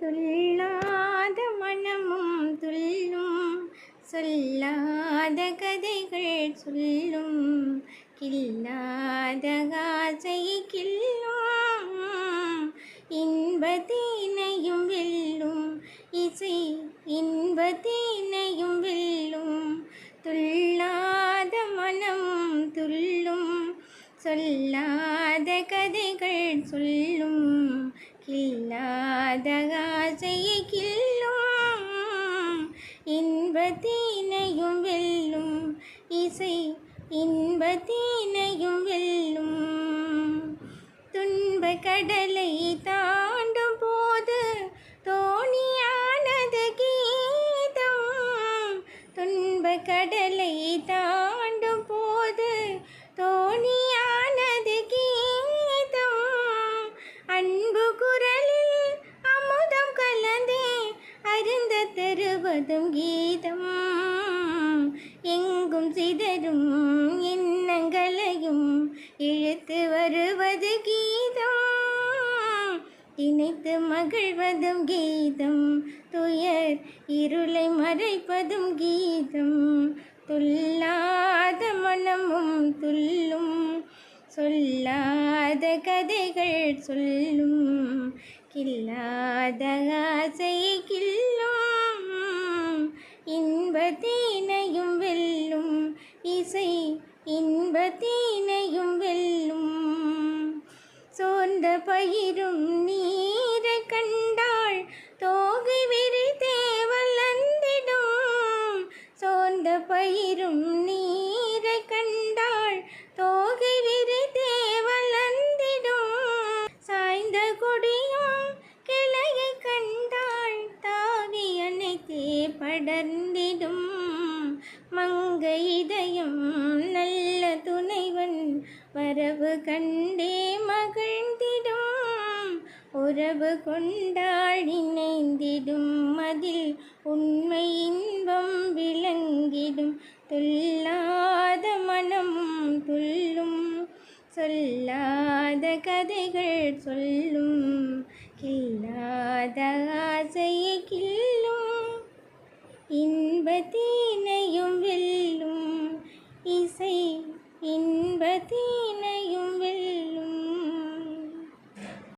துள்ளாத மனமும் துள்ளும் சொல்லாத கதைகள் சொல்லும் கில்லாத ஆசை கில்லும் இன்பத்தினையும் வெல்லும் இசை இன்பத்தினையும் வெல்லும் துள்ளாத மனமும் துள்ளும் சொல்லாத கதைகள் சொல்லும் கில்லாத ஆசை கில்லும் இன்பத்தினையும் வெல்லும் இசை இன்பத்தினையும் வெல்லும் துன்ப கடலை தாண்டும் போது தோணியானது கீதம் துன்ப கடலை தாண்டும் போது தோணியானது கீதம் அன்பு குரலில் அமுதம் கலந்தே அருந்த தருவதும் கீதம் எங்கும் சிதறும் எண்ணங்களையும் இழுத்து வருவது கீதம் இணைத்து மகிழ்வதும் கீதம் துயர் இருளை மறைப்பதும் கீதம் துள்ளாத மனமும் துள்ளும் சொல்லாத கதைகள் சொல்லும் கில்லாத ஆசை கில்லும் இன்பத்தினையும் வெல்லும் இசை இன்பத்தினையும் வெல்லும் சோர்ந்த பயிரும் நீரை கண்டாள் தோகை விரித்தே வளர்ந்திடும் சோர்ந்த பயிரும் நீரை கண்டாள் தோகை விரித்தே வளர்ந்திடும் சாய்ந்த கொடியும் கிளையை கண்டாள் தாவி அணைத்தே படர்ந்திடும் மங்க இதயம் நல்ல துணைவன் வரவு கண்டே மகிழ்ந்திடும் உறவு கொண்டாள் இணைந்திடும் அதில் உண்மை இன்பம் விளங்கிடும் துள்ளாத மனமும் துள்ளும் சொல்லாத கதைகள் சொல்லும் கில்லாத ஆசை கில்லும் இன்பத்தே